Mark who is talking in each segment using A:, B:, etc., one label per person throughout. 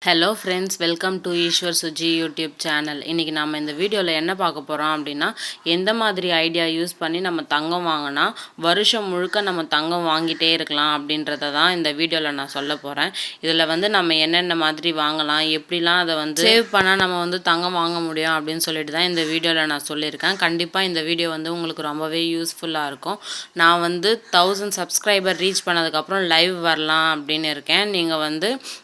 A: Hello friends, welcome to Eswar Suji YouTube channel. இன்றைக்கி நம்ம இந்த வீடியோவில் என்ன பார்க்க போகிறோம் அப்படின்னா, எந்த மாதிரி ஐடியா யூஸ் பண்ணி நம்ம தங்கம் வாங்கினா வருஷம் முழுக்க நம்ம தங்கம் வாங்கிட்டே இருக்கலாம் அப்படின்றத தான் இந்த வீடியோவில் நான் சொல்ல போகிறேன். இதில் நம்ம என்னென்ன மாதிரி வாங்கலாம், எப்படிலாம் அதை சேவ் பண்ணால் நம்ம தங்கம் வாங்க முடியும் அப்படின்னு சொல்லிட்டு தான் இந்த வீடியோவில் நான் சொல்லியிருக்கேன். கண்டிப்பாக இந்த வீடியோ உங்களுக்கு ரொம்பவே யூஸ்ஃபுல்லாக இருக்கும். நான் 1000 சப்ஸ்கிரைபர் ரீச் பண்ணதுக்கப்புறம் லைவ் வரலாம் அப்படின்னு இருக்கேன். நீங்கள்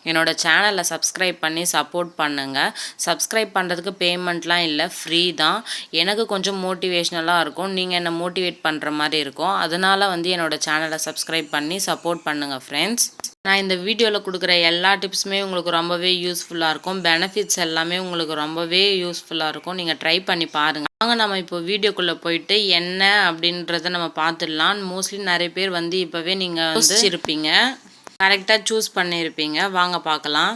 A: என்னோட சேனலை சப்ஸ்கிரைப் பண்ணி சப்போர்ட் பண்ணுங்கள். சப்ஸ்கிரைப் பண்ணுறதுக்கு பேமெண்ட்லாம் இல்லை, ஃப்ரீ தான். எனக்கு கொஞ்சம் மோட்டிவேஷ்னலாக இருக்கும், நீங்கள் என்னை மோட்டிவேட் பண்ணுற மாதிரி இருக்கும். அதனால் என்னோடய சேனலை சப்ஸ்கிரைப் பண்ணி சப்போர்ட் பண்ணுங்கள் ஃப்ரெண்ட்ஸ். நான் இந்த வீடியோவில் கொடுக்குற எல்லா டிப்ஸுமே உங்களுக்கு ரொம்பவே யூஸ்ஃபுல்லாக இருக்கும். பெனிஃபிட்ஸ் எல்லாமே உங்களுக்கு ரொம்பவே யூஸ்ஃபுல்லாக இருக்கும். நீங்கள் ட்ரை பண்ணி பாருங்கள். வாங்க நம்ம இப்போ வீடியோக்குள்ளே போயிட்டு என்ன அப்படின்றத நம்ம பார்த்துடலாம். மோஸ்ட்லி நிறைய பேர் இப்போவே நீங்கள் யோசிச்சிருப்பீங்க, கரெக்டாக சூஸ் பண்ணியிருப்பீங்க. வாங்க பார்க்கலாம்.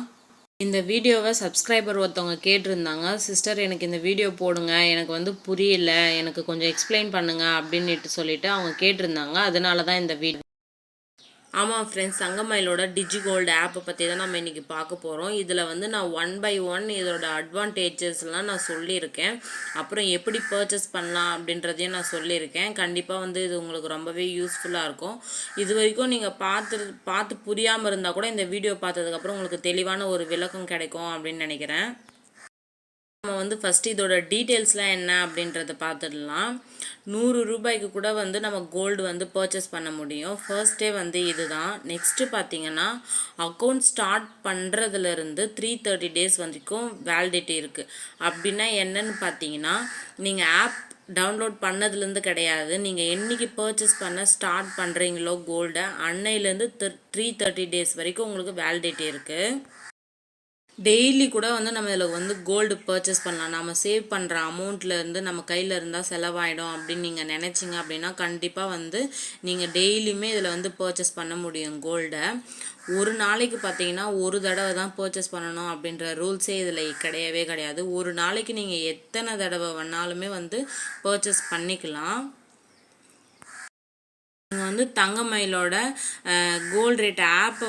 A: இந்த வீடியோவை சப்ஸ்கிரைபர் ஒருத்தவங்க கேட்டிருந்தாங்க, சிஸ்டர் எனக்கு இந்த வீடியோ போடுங்க, எனக்கு புரியல, எனக்கு கொஞ்சம் எக்ஸ்பிளைன் பண்ணுங்க அப்படின்ட்டு சொல்லிட்டு அவங்க கேட்டிருந்தாங்க. அதனால தான் இந்த வீடியோ. ஆமாம் ஃப்ரெண்ட்ஸ், தங்கமயிலோட டிஜிகோல்டு ஆப்பை பற்றி தான் நம்ம இன்றைக்கி பார்க்க போகிறோம். இதில் நான் 1 by 1 இதோட அட்வான்டேஜஸ்லாம் நான் சொல்லியிருக்கேன். அப்புறம் எப்படி பர்ச்சேஸ் பண்ணலாம் அப்படின்றதையும் நான் சொல்லியிருக்கேன். கண்டிப்பாக இது உங்களுக்கு ரொம்பவே யூஸ்ஃபுல்லாக இருக்கும். இது வரைக்கும் நீங்கள் பார்த்து புரியாமல் இருந்தால் கூட இந்த வீடியோ பார்த்ததுக்கப்புறம் உங்களுக்கு தெளிவான ஒரு விளக்கம் கிடைக்கும் அப்படின்னு நினைக்கிறேன். நம்ம ஃபஸ்ட்டு இதோட டீட்டெயில்ஸ்லாம் என்ன அப்படின்றத பார்த்துடலாம். 100 ரூபாய்க்கு கூட நம்ம கோல்டு பர்ச்சேஸ் பண்ண முடியும். ஃபர்ஸ்டே இதுதான். நெக்ஸ்ட்டு பார்த்தீங்கன்னா, அக்கௌண்ட் ஸ்டார்ட் பண்ணுறதுலேருந்து 330 டேஸ் வரைக்கும் வேலிடிட்டி இருக்குது. அப்படின்னா என்னன்னு பார்த்தீங்கன்னா, நீங்கள் ஆப் டவுன்லோட் பண்ணதுலேருந்து கிடையாது, நீங்கள் என்றைக்கு பர்ச்சேஸ் பண்ண ஸ்டார்ட் பண்ணுறீங்களோ கோல்டை, அன்னையிலேருந்து 330 டேஸ் வரைக்கும் உங்களுக்கு வேலிடிட்டி இருக்குது. டெய்லி கூட நம்ம இதில் கோல்டு பர்ச்சேஸ் பண்ணலாம். நம்ம சேவ் பண்ணுற அமௌண்ட்லேருந்து நம்ம கையில் இருந்தால் செலவாயிடும் அப்படின்னு நீங்கள் நினச்சிங்க அப்படின்னா, கண்டிப்பாக நீங்கள் டெய்லியுமே இதில் பர்ச்சேஸ் பண்ண முடியும் கோல்டை. ஒரு நாளைக்கு பார்த்தீங்கன்னா ஒரு தடவை தான் பர்ச்சேஸ் பண்ணணும் அப்படின்ற ரூல்ஸே இதில் கிடையவே கிடையாது. ஒரு நாளைக்கு நீங்கள் எத்தனை தடவை வேணாலுமே பர்ச்சேஸ் பண்ணிக்கலாம். நீங்கள் தங்கமயிலோட கோல்டு ரேட் ஆப்பை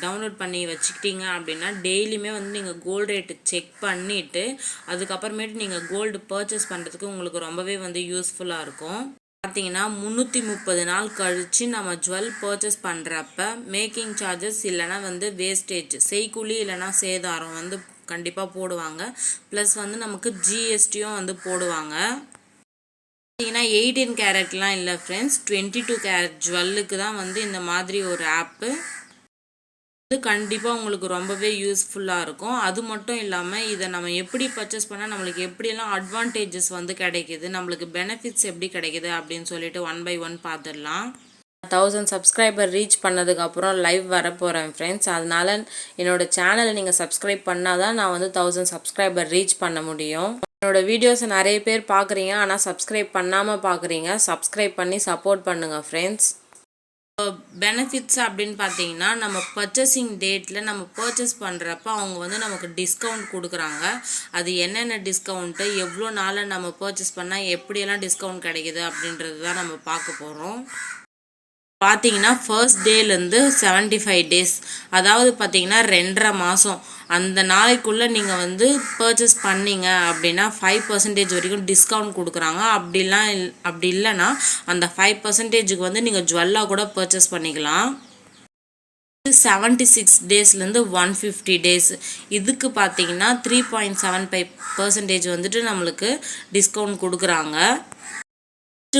A: டவுன்லோட் பண்ணி வச்சுக்கிட்டீங்க அப்படின்னா, டெய்லியுமே நீங்கள் கோல்டு ரேட்டு செக் பண்ணிவிட்டு அதுக்கப்புறமேட்டு நீங்கள் கோல்டு பர்ச்சேஸ் பண்ணுறதுக்கு உங்களுக்கு ரொம்பவே யூஸ்ஃபுல்லாக இருக்கும். பார்த்தீங்கன்னா 330 நாள் கழித்து நம்ம ஜுவல் பர்ச்சேஸ் பண்ணுறப்ப மேக்கிங் சார்ஜஸ் இல்லைனா வேஸ்டேஜ், செய்கூலி இல்லைனா சேதாரம் கண்டிப்பாக போடுவாங்க. ப்ளஸ் நமக்கு ஜிஎஸ்டியும் போடுவாங்க. பார்த்தீங்கன்னா 18 கேரட்லாம் இல்லை ஃப்ரெண்ட்ஸ், 22 கேரட் ஜுவல்லுக்கு தான் இந்த மாதிரி ஒரு ஆப்பு. கண்டிப்பாக உங்களுக்கு ரொம்பவே யூஸ்ஃபுல்லாக இருக்கும். அது மட்டும் இல்லாமல் இதை நம்ம எப்படி பர்ச்சேஸ் பண்ணால் நம்மளுக்கு எப்படியெல்லாம் அட்வான்டேஜஸ் கிடைக்கிது, நம்மளுக்கு பெனிஃபிட்ஸ் எப்படி கிடைக்கிது அப்படின்னு சொல்லிட்டு 1 by 1 பார்த்துடலாம். 1000 சப்ஸ்கிரைபர் ரீச் பண்ணதுக்கப்புறம் லைவ் வர போகிறேன் ஃப்ரெண்ட்ஸ். அதனால் என்னோடய சேனலை நீங்கள் சப்ஸ்கிரைப் பண்ணால் தான் நான் 1000 சப்ஸ்கிரைபர் ரீச் பண்ண முடியும். என்னோடய வீடியோஸை நிறைய பேர் பார்க்குறீங்க, ஆனால் சப்ஸ்கிரைப் பண்ணாமல் பார்க்குறீங்க. சப்ஸ்கிரைப் பண்ணி சப்போர்ட் பண்ணுங்கள் ஃப்ரெண்ட்ஸ். பெனிஃபிட்ஸ் அப்படின்னு பார்த்தீங்கன்னா, நம்ம பர்ச்சேசிங் டேட்டில் நம்ம பர்ச்சேஸ் பண்ணுறப்ப அவங்க நமக்கு டிஸ்கவுண்ட் கொடுக்குறாங்க. அது என்னென்ன டிஸ்கவுண்ட்டு, எவ்வளோ நாளில் நம்ம பர்ச்சேஸ் பண்ணால் எப்படியெல்லாம் டிஸ்கவுண்ட் கிடைக்கிது அப்படின்றது தான் நம்ம பார்க்க போகிறோம். பார்த்தீங்கன்னா ஃபர்ஸ்ட் டேலேருந்து 75 டேஸ், அதாவது பார்த்தீங்கன்னா 2.5 மாதம், அந்த நாளைக்குள்ளே நீங்கள் பர்ச்சேஸ் பண்ணீங்க அப்படின்னா 5% வரைக்கும் டிஸ்கவுண்ட் கொடுக்குறாங்க. அப்படி இல்லைன்னா அந்த 5%க்கு நீங்கள் ஜுவல்லாக கூட பர்ச்சேஸ் பண்ணிக்கலாம். 76 டேஸ்லேருந்து 150 டேஸ், இதுக்கு பார்த்தீங்கன்னா 3.75% நம்மளுக்கு டிஸ்கவுண்ட் கொடுக்குறாங்க.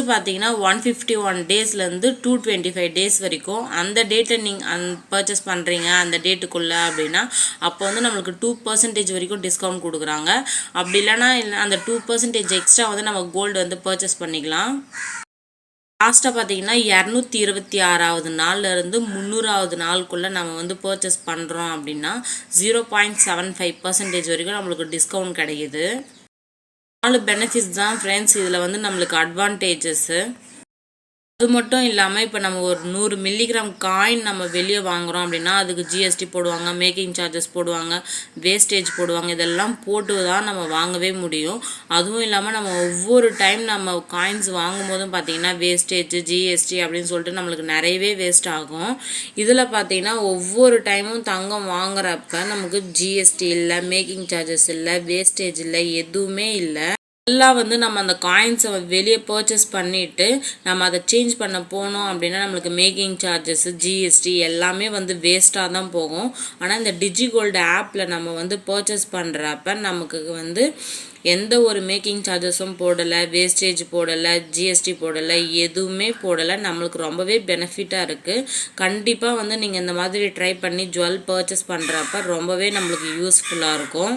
A: பார்த்தீங்கன்னா 151 டேஸ்லேருந்து 225 டேஸ் வரைக்கும், அந்த டேட்டை நீங்கள் பர்ச்சேஸ் பண்ணுறீங்க அந்த டேட்டுக்குள்ளே அப்படின்னா, அப்போ நம்மளுக்கு 2% வரைக்கும் டிஸ்கவுண்ட் கொடுக்குறாங்க. அப்படி இல்லைன்னா அந்த 2% எக்ஸ்ட்ரா நம்ம கோல்டு பர்ச்சேஸ் பண்ணிக்கலாம். லாஸ்ட்டாக பார்த்தீங்கன்னா 226வது நாள்லேருந்து 300வது நாளுக்குள்ளே நம்ம பர்ச்சேஸ் பண்ணுறோம் அப்படின்னா 0.75% வரைக்கும் நம்மளுக்கு டிஸ்கவுண்ட் கிடைக்கிது. 4 பெனிஃபிட்ஸ் தான் ஃப்ரெண்ட்ஸ் இதில் நம்மளுக்கு அட்வான்டேஜஸ்ஸு. அது மட்டும் இல்லாமல் இப்போ நம்ம ஒரு 100 மில்லிகிராம் காயின் நம்ம வெளியே வாங்குகிறோம் அப்படின்னா அதுக்கு ஜிஎஸ்டி போடுவாங்க, மேக்கிங் சார்ஜஸ் போடுவாங்க, வேஸ்டேஜ் போடுவாங்க. இதெல்லாம் போட்டு தான் நம்ம வாங்கவே முடியும். அதுவும் இல்லாமல் நம்ம ஒவ்வொரு டைம் நம்ம காயின்ஸ் வாங்கும் போதும் பார்த்திங்கன்னா வேஸ்டேஜ், ஜிஎஸ்டி அப்படின்னு சொல்லிட்டு நம்மளுக்கு நிறையவே வேஸ்ட் ஆகும். இதில் பார்த்திங்கன்னா ஒவ்வொரு டைமும் தங்கம் வாங்குறப்ப நமக்கு ஜிஎஸ்டி இல்லை, மேக்கிங் சார்ஜஸ் இல்லை, வேஸ்டேஜ் இல்லை, எதுவுமே இல்லை. எல்லாம் நம்ம அந்த காயின்ஸை வெளியே பர்ச்சேஸ் பண்ணிவிட்டு நம்ம அதை சேஞ்ச் பண்ண போனோம் அப்படின்னா நம்மளுக்கு மேக்கிங் சார்ஜஸ், ஜிஎஸ்டி எல்லாமே வேஸ்ட்டாக தான் போகும். ஆனால் இந்த டிஜிகோல்டு ஆப்பில் நம்ம பர்ச்சேஸ் பண்ணுறப்ப நமக்கு எந்த ஒரு மேக்கிங் சார்ஜஸும் போடலை, வேஸ்டேஜ் போடலை, ஜிஎஸ்டி போடலை, எதுவுமே போடலை. நம்மளுக்கு ரொம்பவே பெனிஃபிட்டாக இருக்குது. கண்டிப்பாக நீங்கள் இந்த மாதிரி ட்ரை பண்ணி ஜுவல் பர்ச்சேஸ் பண்ணுறப்ப ரொம்பவே நம்மளுக்கு யூஸ்ஃபுல்லாக இருக்கும்.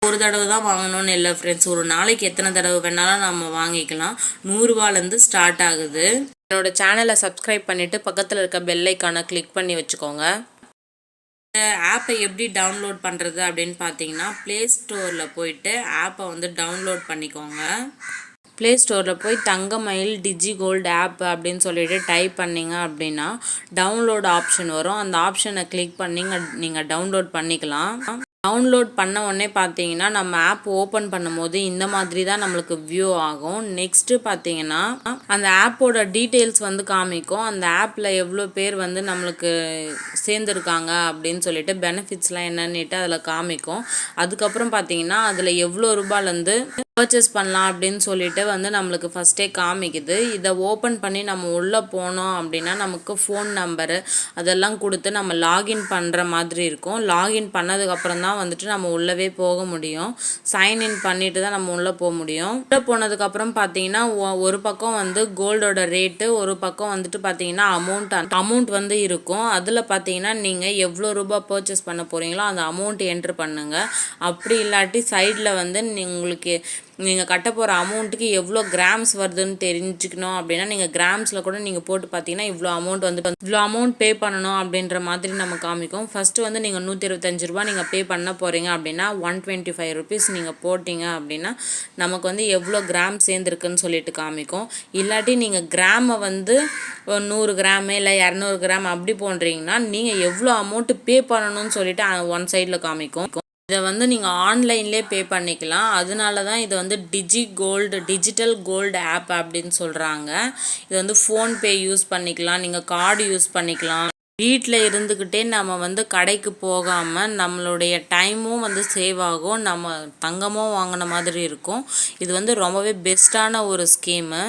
A: ஒரு தடவை தான் வாங்கணும்னு இல்லை ஃப்ரெண்ட்ஸ், ஒரு நாளைக்கு எத்தனை தடவை வேணாலும் நம்ம வாங்கிக்கலாம். 100 ரூபாலேருந்து ஸ்டார்ட் ஆகுது. என்னோட சேனலை சப்ஸ்கிரைப் பண்ணிவிட்டு பக்கத்தில் இருக்க பெல் ஐக்கானை கிளிக் பண்ணி வச்சுக்கோங்க. இந்த ஆப்பை எப்படி டவுன்லோட் பண்ணுறது அப்படின்னு பார்த்தீங்கன்னா ப்ளே ஸ்டோரில் போயிட்டு ஆப்பை டவுன்லோட் பண்ணிக்கோங்க. ப்ளே ஸ்டோரில் போய் தங்கமயில் டிஜிகோல்டு ஆப் அப்படின்னு சொல்லிட்டு டைப் பண்ணிங்க அப்படின்னா டவுன்லோட் ஆப்ஷன் வரும். அந்த ஆப்ஷனை கிளிக் பண்ணி நீங்கள் டவுன்லோட் பண்ணிக்கலாம். டவுன்லோட் பண்ண உடனே பார்த்தீங்கன்னா நம்ம ஆப் ஓப்பன் பண்ணும்போது இந்த மாதிரி தான் நம்மளுக்கு வியூ ஆகும். நெக்ஸ்ட்டு பார்த்தீங்கன்னா அந்த ஆப்போட டீட்டெயில்ஸ் காமிக்கும். அந்த ஆப்பில் எவ்வளோ பேர் நம்மளுக்கு சேர்ந்துருக்காங்க அப்படின்னு சொல்லிட்டு பெனிஃபிட்ஸ்லாம் என்னன்னுட்டு அதில் காமிக்கும். அதுக்கப்புறம் பார்த்தீங்கன்னா அதில் எவ்வளோ ரூபாயிலேருந்து பர்ச்சேஸ் பண்ணலாம் அப்படின்னு சொல்லிட்டு நம்மளுக்கு ஃபஸ்ட்டே காமிக்குது. இதை ஓப்பன் பண்ணி நம்ம உள்ளே போனோம் அப்படின்னா நமக்கு ஃபோன் நம்பரு அதெல்லாம் கொடுத்து நம்ம லாகின் பண்ணுற மாதிரி இருக்கும். லாகின் பண்ணதுக்கப்புறம் தான் நம்ம உள்ளவே போக முடியும். சைன்இன் பண்ணிட்டு தான் நம்ம உள்ளே போக முடியும். உள்ளே போனதுக்கப்புறம் பார்த்தீங்கன்னா ஒரு பக்கம் கோல்டோட ரேட்டு, ஒரு பக்கம் பார்த்தீங்கன்னா அமௌண்ட் இருக்கும். அதில் பார்த்தீங்கன்னா நீங்கள் எவ்வளோ ரூபா பர்ச்சேஸ் பண்ண போகிறீங்களோ அந்த அமௌண்ட் என்ட்ரு பண்ணுங்கள். அப்படி இல்லாட்டி சைடில் உங்களுக்கு நீங்கள் கட்ட போகிற அமௌண்ட்டுக்கு எவ்வளோ கிராம்ஸ் வருதுன்னு தெரிஞ்சுக்கணும் அப்படின்னா நீங்கள் கிராம்ஸில் கூட நீங்கள் போட்டு பார்த்தீங்கன்னா இவ்வளோ அமௌண்ட் பே பண்ணணும் அப்படின்ற மாதிரி நம்ம காமிக்கும். ஃபஸ்ட்டு நீங்கள் 125 ரூபா நீங்கள் பே பண்ண போகிறீங்க அப்படின்னா 125 ருபீஸ் நீங்கள் போட்டிங்க அப்படின்னா நமக்கு எவ்வளோ கிராம் சேர்ந்துருக்குன்னு சொல்லிட்டு காமிக்கும். இல்லாட்டி நீங்கள் கிராமை 100 கிராமு இல்லை 200 கிராம் அப்படி போடுறீங்கன்னா நீங்கள் எவ்வளோ அமௌண்ட்டு பே பண்ணணும்னு சொல்லிட்டு ஒன் சைடில் காமிக்கும். இதை நீங்கள் ஆன்லைன்லேயே பே பண்ணிக்கலாம். அதனால தான் இது டிஜிட்டல் கோல்டு ஆப் அப்படின்னு சொல்கிறாங்க. இது ஃபோன்பே யூஸ் பண்ணிக்கலாம், நீங்கள் கார்டு யூஸ் பண்ணிக்கலாம். வீட்டில் இருந்துக்கிட்டே நம்ம கடைக்கு போகாமல் நம்மளுடைய டைமும் சேவ் ஆகும், நம்ம தங்கமும் வாங்கின மாதிரி இருக்கும். இது ரொம்பவே பெஸ்ட்டான ஒரு ஸ்கீமு.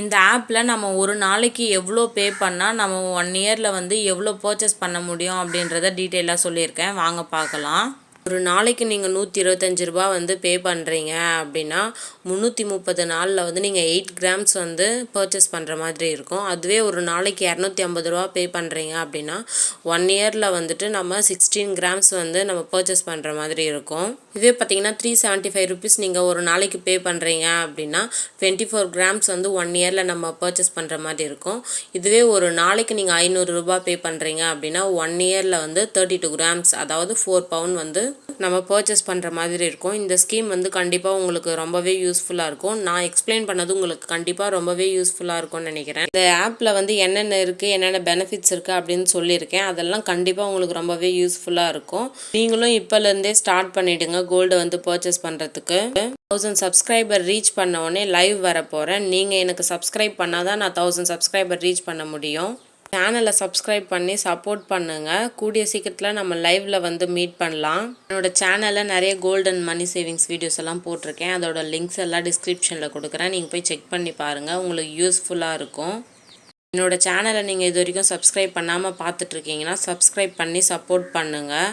A: இந்த ஆப்பில் நம்ம ஒரு நாளைக்கு எவ்வளோ பே பண்ணால் நம்ம 1 இயரில் எவ்வளோ பர்ச்சேஸ் பண்ண முடியும் அப்படின்றத டீட்டெயிலாக சொல்லியிருக்கேன். வாங்க பார்க்கலாம். ஒரு நாளைக்கு நீங்கள் 125 ரூபா பே பண்ணுறீங்க அப்படின்னா 330 நாளில் நீங்கள் 8 கிராம்ஸ் பர்ச்சேஸ் பண்ணுற மாதிரி இருக்கும். அதுவே ஒரு நாளைக்கு 250 ரூபா பே பண்ணுறீங்க அப்படின்னா 1 இயரில் நம்ம 16 கிராம்ஸ் நம்ம பர்ச்சேஸ் பண்ணுற மாதிரி இருக்கும். இதே பார்த்தீங்கன்னா 375 ருபீஸ் நீங்கள் ஒரு நாளைக்கு பே பண்ணுறீங்க அப்படின்னா 24 கிராம்ஸ் 1 இயரில் நம்ம பர்ச்சேஸ் பண்ணுற மாதிரி இருக்கும். இதுவே ஒரு நாளைக்கு நீங்கள் 500 ரூபா பே பண்ணுறீங்க அப்படின்னா 1 இயரில் 32 கிராம்ஸ் அதாவது 4 பவுன் நம்ம பர்ச்சேஸ் பண்ணுற மாதிரி இருக்கும். இந்த ஸ்கீம் கண்டிப்பாக உங்களுக்கு ரொம்பவே யூஸ்ஃபுல்லாக இருக்கும். நான் எக்ஸ்பிளைன் பண்ணது உங்களுக்கு கண்டிப்பாக ரொம்பவே யூஸ்ஃபுல்லாக இருக்கும்னு நினைக்கிறேன். இந்த ஆப்பில் என்னென்ன இருக்குது, என்னென்ன பெனிஃபிட்ஸ் இருக்குது அப்படின்னு சொல்லியிருக்கேன். அதெல்லாம் கண்டிப்பாக உங்களுக்கு ரொம்பவே யூஸ்ஃபுல்லாக இருக்கும். நீங்களும் இப்போலேருந்தே ஸ்டார்ட் பண்ணிவிடுங்க கோல்டை பர்ச்சேஸ் பண்ணுறதுக்கு. 1000 சப்ஸ்கிரைபர் ரீச் பண்ண உடனே லைவ் வர போகிறேன். நீங்கள் எனக்கு சப்ஸ்கிரைப் பண்ணால் தான் நான் 1000 சப்ஸ்கிரைபர் ரீச் பண்ண முடியும். சேனலை சப்ஸ்கிரைப் பண்ணி சப்போர்ட் பண்ணுங்கள். கூடிய சீக்கிரத்தில் நம்ம லைவில் மீட் பண்ணலாம். என்னோடய சேனலில் நிறைய கோல்டன் மணி சேவிங்ஸ் வீடியோஸ் எல்லாம் போட்டிருக்கேன். அதோட லிங்க்ஸ் எல்லாம் டிஸ்கிரிப்ஷனில் கொடுக்குறேன். நீங்கள் போய் செக் பண்ணி பாருங்கள், உங்களுக்கு யூஸ்ஃபுல்லாக இருக்கும். என்னோடய சேனலை நீங்கள் இது வரைக்கும் சப்ஸ்கிரைப் பண்ணாமல் பார்த்துட்ருக்கீங்கன்னா சப்ஸ்கிரைப் பண்ணி சப்போர்ட் பண்ணுங்கள்.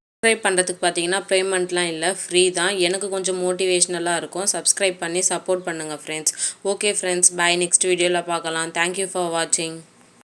A: சப்ஸ்கிரைப் பண்ணுறதுக்கு பார்த்தீங்கன்னா பேமெண்ட்லாம் இல்லை, ஃப்ரீ தான். எனக்கு கொஞ்சம் மோட்டிவேஷ்னலாக இருக்கும். சப்ஸ்கிரைப் பண்ணி சப்போர்ட் பண்ணுங்கள் friends. Okay friends, bye. Next வீடியோவில் பார்க்கலாம். தேங்க்யூ ஃபார் வாட்சிங்.